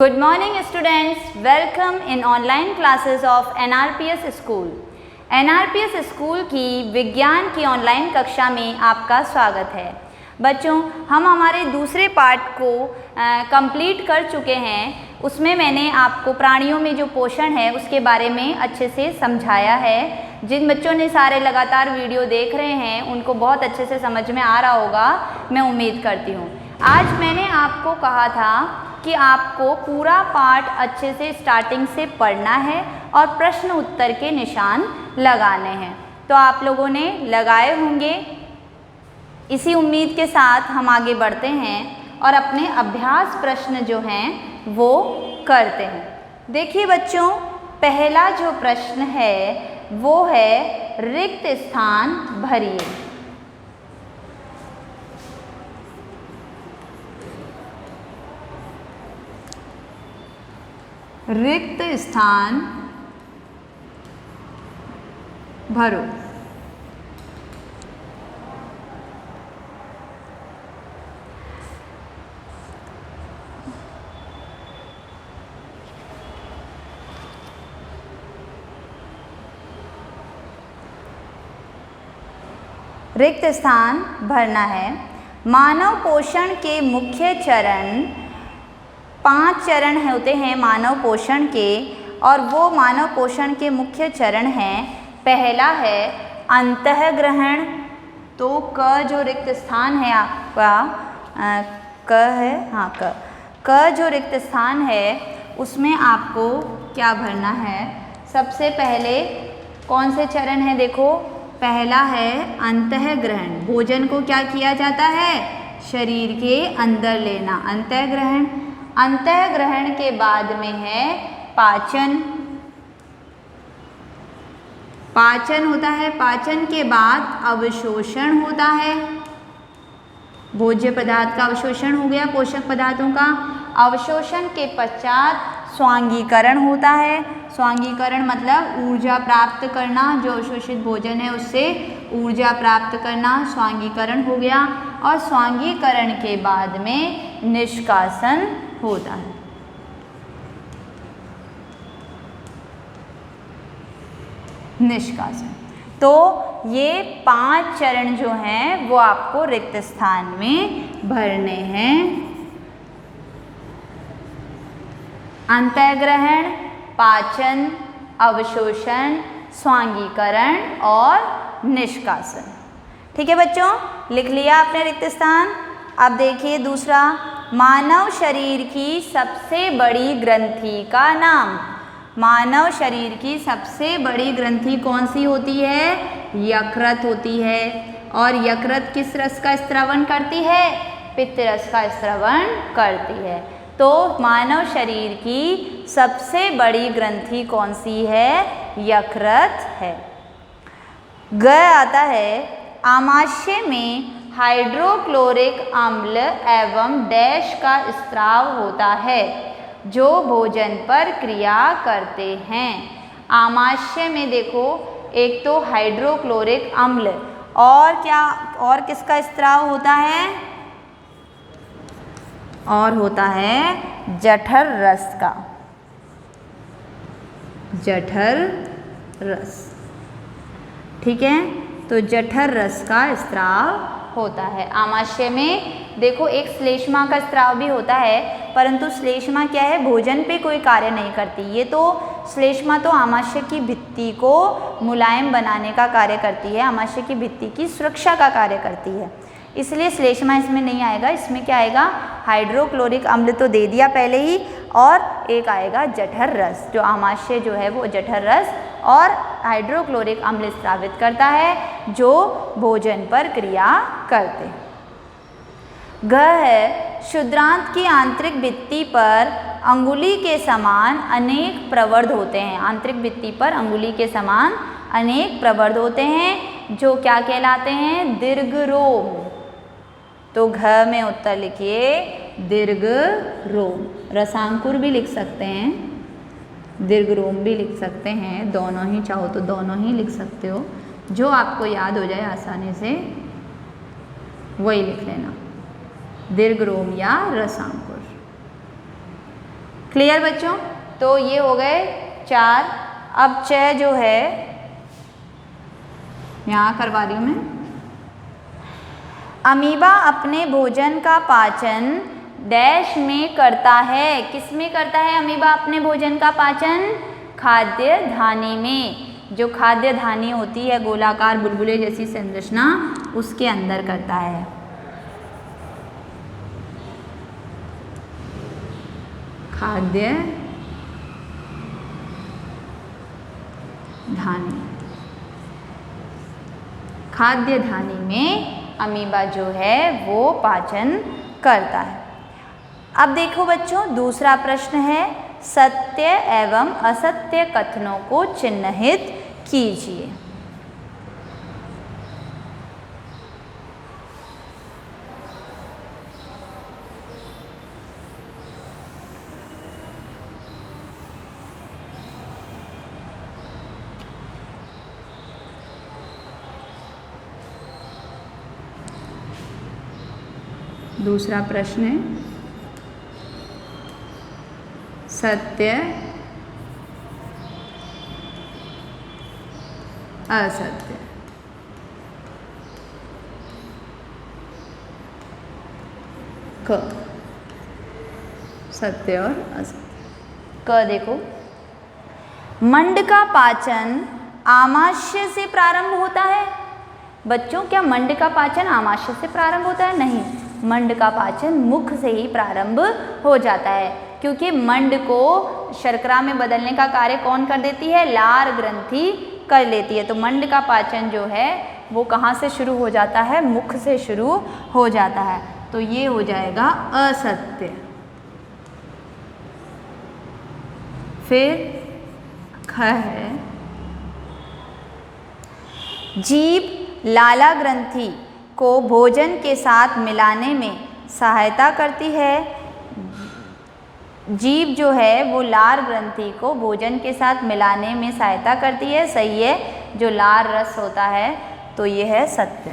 Good morning students, welcome in online classes of NRPS School. NRPS School की विज्ञान की online कक्षा में आपका स्वागत है। बच्चों, हम हमारे दूसरे पार्ट को कंप्लीट कर चुके हैं। उसमें मैंने आपको प्राणियों में जो पोषण है उसके बारे में अच्छे से समझाया है। जिन बच्चों ने सारे लगातार वीडियो देख रहे हैं उनको बहुत अच्छे से समझ में आ रहा होगा, मैं उम्मीद करती हूँ। आज मैंने आपको कहा था कि आपको पूरा पाठ अच्छे से स्टार्टिंग से पढ़ना है और प्रश्न उत्तर के निशान लगाने हैं। तो आप लोगों ने लगाए होंगे। इसी उम्मीद के साथ हम आगे बढ़ते हैं और अपने अभ्यास प्रश्न जो हैं वो करते हैं। देखिए बच्चों, पहला जो प्रश्न है वो है रिक्त स्थान भरिए। रिक्त स्थान भरो। रिक्त स्थान भरना है। मानव पोषण के मुख्य चरण 5 चरण होते हैं मानव पोषण के, और वो मानव पोषण के मुख्य चरण हैं। पहला है अंतःग्रहण। तो क जो रिक्त स्थान है आपका क है, हाँ क जो रिक्त स्थान है उसमें आपको क्या भरना है। सबसे पहले कौन से चरण है, देखो पहला है अंतःग्रहण। भोजन को क्या किया जाता है, शरीर के अंदर लेना, अंतःग्रहण। अंतःग्रहण के बाद में है पाचन। पाचन होता है। पाचन के बाद अवशोषण होता है। भोज्य पदार्थ का अवशोषण हो गया, पोषक पदार्थों का। अवशोषण के पश्चात स्वांगीकरण होता है। स्वांगीकरण मतलब ऊर्जा प्राप्त करना, जो अवशोषित भोजन है उससे ऊर्जा प्राप्त करना, स्वांगीकरण हो गया। और स्वांगीकरण के बाद में निष्कासन होता है। निष्कासन। तो ये 5 चरण जो हैं वो आपको रिक्त स्थान में भरने हैं। अंतःग्रहण, पाचन, अवशोषण, स्वांगीकरण और निष्कासन। ठीक है बच्चों, लिख लिया आपने रिक्त स्थान। अब देखिए दूसरा, मानव शरीर की सबसे बड़ी ग्रंथि का नाम। मानव शरीर की सबसे बड़ी ग्रंथि कौन सी होती है, यकृत होती है। और यकृत किस रस का स्रावन करती है, पित्त रस का स्रावन करती है। तो मानव शरीर की सबसे बड़ी ग्रंथि कौन सी है, यकृत है। ग आता है आमाशय में हाइड्रोक्लोरिक अम्ल एवं डैश का स्राव होता है जो भोजन पर क्रिया करते हैं। आमाशय में देखो, एक तो हाइड्रोक्लोरिक अम्ल और क्या, और किसका स्राव होता है, और होता है जठर रस का। जठर रस, ठीक है। तो जठर रस का स्राव होता है आमाशय में। देखो एक श्लेष्मा का स्राव भी होता है, परंतु श्लेष्मा क्या है, भोजन पे कोई कार्य नहीं करती। ये तो श्लेष्मा तो आमाशय की भित्ति को मुलायम बनाने का कार्य करती है, आमाशय की भित्ति की सुरक्षा का कार्य करती है, इसलिए श्लेष्मा इसमें नहीं आएगा। इसमें क्या आएगा, हाइड्रोक्लोरिक अम्ल तो दे दिया पहले ही, और एक आएगा जठर रस। जो आमाशय जो है वो जठर रस और हाइड्रोक्लोरिक अम्ल स्रावित करता है जो भोजन पर क्रिया करते हैं। घ है क्षुद्रांत की आंतरिक भित्ति पर अंगुली के समान अनेक प्रवर्ध होते हैं। आंतरिक भित्ति पर अंगुली के समान अनेक प्रवर्ध होते हैं जो क्या कहलाते हैं, दीर्घ रोम। तो घ में उत्तर लिखिए दीर्घ रोम। रसांकुर भी लिख सकते हैं, दीर्घ रोम भी लिख सकते हैं, दोनों ही चाहो तो दोनों ही लिख सकते हो। जो आपको याद हो जाए आसानी से वही लिख लेना, दीर्घ रोम या रसांकुर। क्लियर बच्चों? तो ये हो गए 4। अब च जो है यहाँ करवा रही हूँ मैं। अमीबा अपने भोजन का पाचन डैश में करता है। किस में करता है अमीबा अपने भोजन का पाचन? खाद्य धानी में। जो खाद्य धानी होती है गोलाकार बुलबुले जैसी संरचना, उसके अंदर करता है। खाद्य धानी, खाद्य धानी में अमीबा जो है वो पाचन करता है। अब देखो बच्चों दूसरा प्रश्न है, सत्य एवं असत्य कथनों को चिन्हित कीजिए। दूसरा प्रश्न है, सत्य असत्य। क, सत्य और असत्य। क देखो, मंड का पाचन आमाशय से प्रारंभ होता है। बच्चों क्या मंड का पाचन आमाशय से प्रारंभ होता है? नहीं, मंड का पाचन मुख से ही प्रारंभ हो जाता है, क्योंकि मंड को शर्करा में बदलने का कार्य कौन कर देती है? लार ग्रंथि कर लेती है। तो मंड का पाचन जो है वो कहाँ से शुरू हो जाता है? मुख से शुरू हो जाता है। तो ये हो जाएगा असत्य। फिर ख है, जीभ लाला ग्रंथि को भोजन के साथ मिलाने में सहायता करती है। जीभ जो है वो लार ग्रंथि को भोजन के साथ मिलाने में सहायता करती है। सही है, जो लार रस होता है, तो ये है सत्य।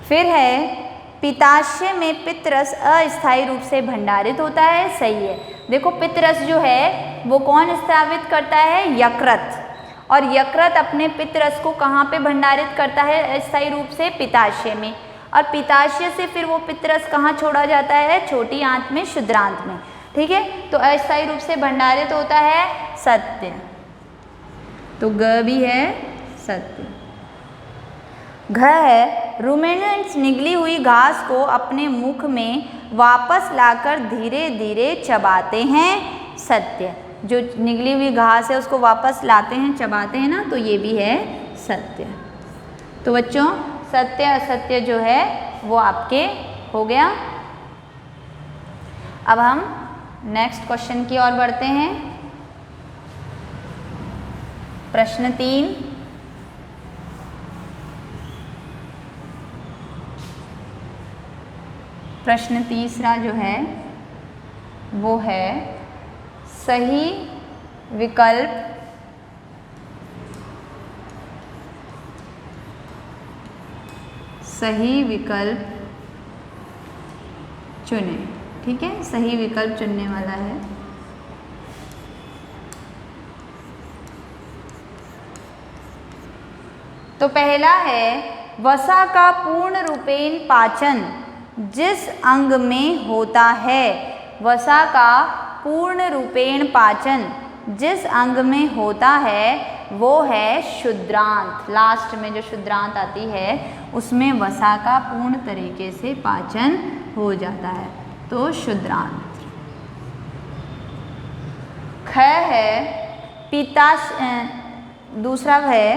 फिर है, पित्ताशय में पित्तरस अस्थायी रूप से भंडारित होता है। सही है। देखो पित्तरस जो है वो कौन स्रावित करता है? यकृत। और यकृत अपने पित्तरस को कहाँ पे भंडारित करता है अस्थायी रूप से? पित्ताशय में। और पित्ताशय से फिर वो पित्तरस कहाँ छोड़ा जाता है? छोटी आंत में, क्षुद्रांत में। ठीक है, तो अस्थायी रूप से भंडारित होता है सत्य। तो ग भी है सत्य। घ है, रूमेनेंट्स निगली हुई घास को अपने मुख में वापस लाकर धीरे धीरे चबाते हैं। सत्य। जो निगली हुई घास है उसको वापस लाते हैं, चबाते हैं ना, तो ये भी है सत्य। तो बच्चों सत्य असत्य जो है वो आपके हो गया। अब हम नेक्स्ट क्वेश्चन की ओर बढ़ते हैं। प्रश्न 3, प्रश्न तीसरा जो है वो है सही विकल्प चुने। ठीक है, सही विकल्प चुनने वाला है। तो पहला है, वसा का पूर्ण रूपेण पाचन जिस अंग में होता है। वसा का पूर्ण रूपेण पाचन जिस अंग में होता है वो है क्षुद्रांत। लास्ट में जो क्षुद्रांत आती है उसमें वसा का पूर्ण तरीके से पाचन हो जाता है, तो क्षुद्रांत। ख है, दूसरा है,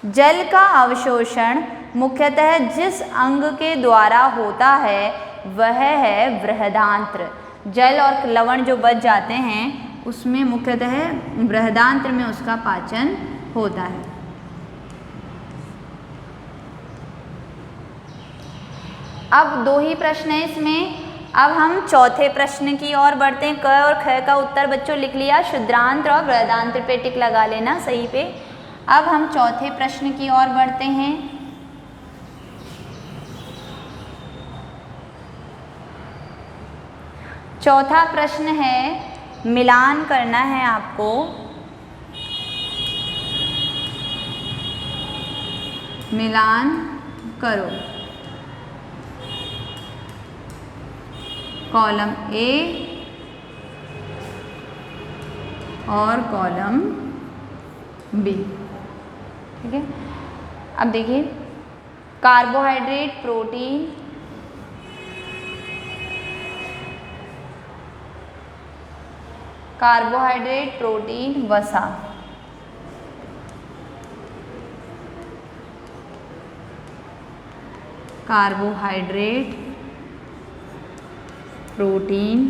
जल का अवशोषण मुख्यतः जिस अंग के द्वारा होता है वह है बृहदांत्र। जल और लवण जो बच जाते हैं उसमें मुख्यतः बृहदांत्र में उसका पाचन होता है। अब 2 ही प्रश्न है इसमें। अब हम चौथे प्रश्न की ओर बढ़ते हैं। क और ख का उत्तर बच्चों लिख लिया, क्षुद्रांत्र और बृहदांत्र पे टिक लगा लेना सही पे। अब हम चौथे प्रश्न की ओर बढ़ते हैं। चौथा प्रश्न है, मिलान करना है आपको। मिलान करो कॉलम ए और कॉलम बी। ठीक है, अब देखिए कार्बोहाइड्रेट, प्रोटीन, कार्बोहाइड्रेट, प्रोटीन, वसा। कार्बोहाइड्रेट, प्रोटीन,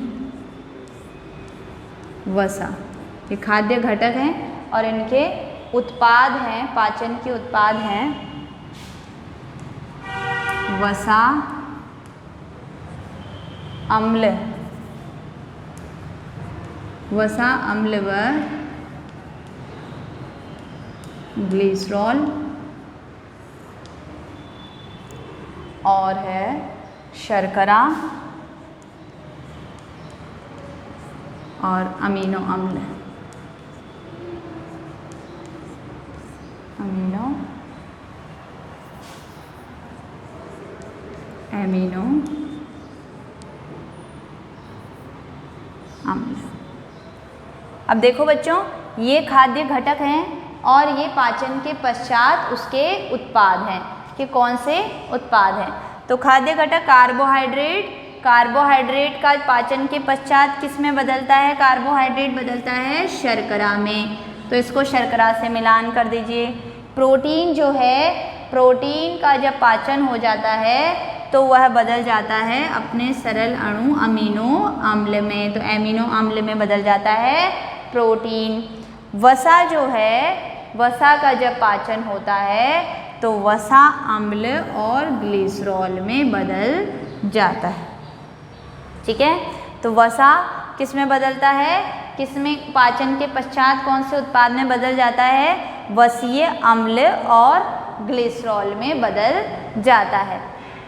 वसा, ये खाद्य घटक हैं और इनके उत्पाद हैं, पाचन के उत्पाद हैं वसा, अम्ल, वसा अम्ल व ग्लिसरॉल, और है शर्करा और अमीनो अम्ल। एमिनो अम्ल। अब देखो बच्चों, ये खाद्य घटक हैं और ये पाचन के पश्चात उसके उत्पाद हैं कि कौन से उत्पाद हैं। तो खाद्य घटक कार्बोहाइड्रेट, कार्बोहाइड्रेट का पाचन के पश्चात किस में बदलता है? कार्बोहाइड्रेट बदलता है शर्करा में, तो इसको शर्करा से मिलान कर दीजिए। प्रोटीन जो है, प्रोटीन का जब पाचन हो जाता है तो वह बदल जाता है अपने सरल अणु अमीनो अम्ल में, तो एमिनो अम्ल में बदल जाता है प्रोटीन। वसा जो है, वसा का जब पाचन होता है तो वसा अम्ल और ग्लिसरॉल में बदल जाता है। ठीक है, तो वसा किस में बदलता है, किस में पाचन के पश्चात कौन से उत्पाद में बदल जाता है? वसीय अम्ल और ग्लिसरॉल में बदल जाता है।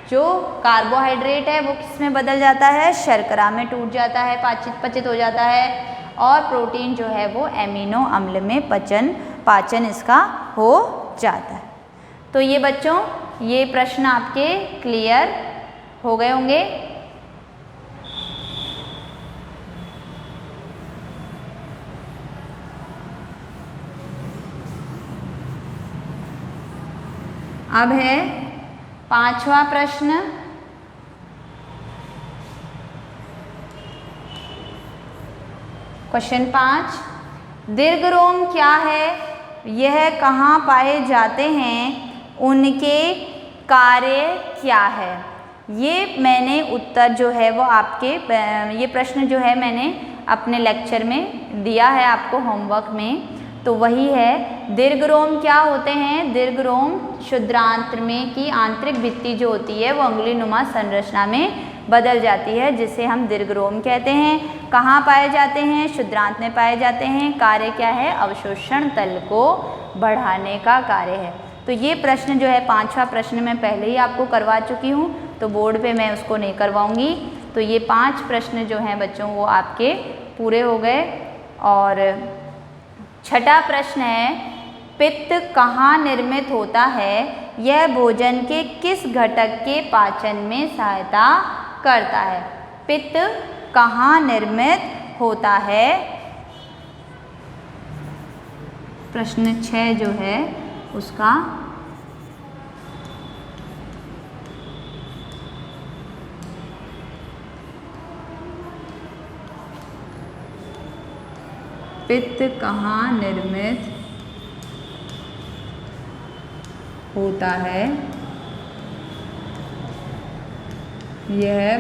जो कार्बोहाइड्रेट है वो किस में बदल जाता है? शर्करा में टूट जाता है, पचित हो जाता है, और प्रोटीन जो है वो एमिनो अम्ल में पाचन इसका हो जाता है। तो ये बच्चों, ये प्रश्न आपके क्लियर हो गए होंगे। अब है पांचवा प्रश्न। क्वेश्चन 5, दीर्घरोम क्या है, यह कहाँ पाए जाते हैं, उनके कार्य क्या है? ये मैंने उत्तर जो है वो आपके, ये प्रश्न जो है मैंने अपने लेक्चर में दिया है आपको होमवर्क में, तो वही है। दीर्घरोम क्या होते हैं? दीर्घरोम क्षुद्रांत्र में की आंतरिक भित्ति जो होती है वो अंगुलीनुमा संरचना में बदल जाती है, जिसे हम दीर्घरोम कहते हैं। कहाँ पाए जाते हैं? क्षुद्रांत में पाए जाते हैं। कार्य क्या है? अवशोषण तल को बढ़ाने का कार्य है। तो ये प्रश्न जो है, पांचवा प्रश्न मैं पहले ही आपको करवा चुकी हूँ, तो बोर्ड पे मैं उसको नहीं करवाऊँगी। तो ये 5 प्रश्न जो हैं बच्चों वो आपके पूरे हो गए। और छठा प्रश्न है, पित्त कहाँ निर्मित होता है, यह भोजन के किस घटक के पाचन में सहायता करता है? पित्त कहाँ निर्मित होता है? प्रश्न 6 जो है उसका पित्त कहाँ निर्मित होता है, यह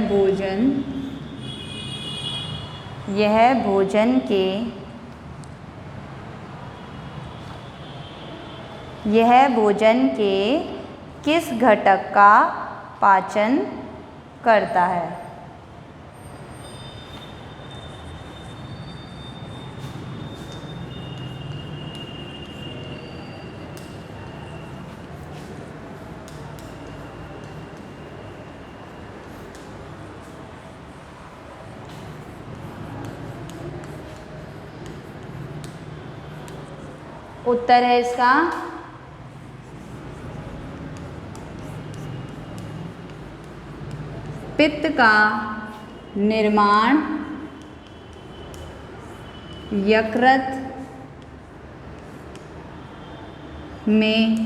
भोजन के किस घटक का पाचन करता है? उत्तर है इसका पित्त का निर्माण यकृत में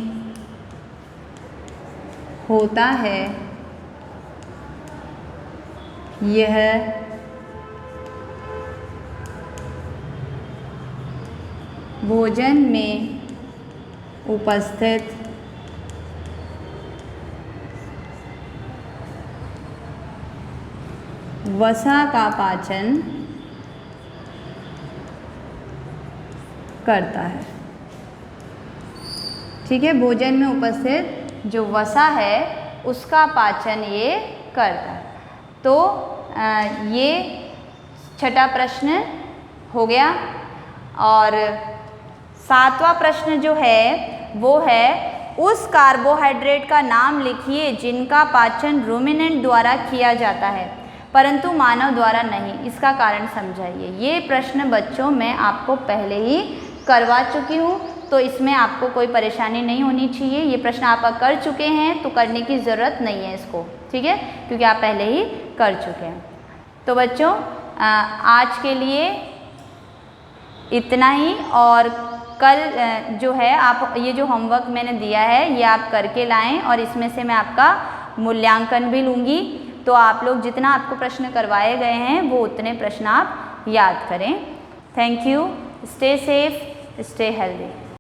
होता है। यह भोजन में उपस्थित वसा का पाचन करता है। ठीक है, भोजन में उपस्थित जो वसा है उसका पाचन ये करता है। तो ये छठा प्रश्न हो गया। और सातवां प्रश्न जो है वो है उस कार्बोहाइड्रेट का नाम लिखिए जिनका पाचन रूमिनेंट द्वारा किया जाता है परंतु मानव द्वारा नहीं, इसका कारण समझाइए। ये प्रश्न बच्चों मैं आपको पहले ही करवा चुकी हूँ, तो इसमें आपको कोई परेशानी नहीं होनी चाहिए। ये प्रश्न आप कर चुके हैं तो करने की ज़रूरत नहीं है इसको, ठीक है, क्योंकि आप पहले ही कर चुके हैं। तो बच्चों आज के लिए इतना ही, और कल जो है आप ये जो होमवर्क मैंने दिया है ये आप करके लाएं और इसमें से मैं आपका मूल्यांकन भी लूँगी। तो आप लोग जितना आपको प्रश्न करवाए गए हैं वो उतने प्रश्न आप याद करें। Thank you. Stay safe, stay healthy.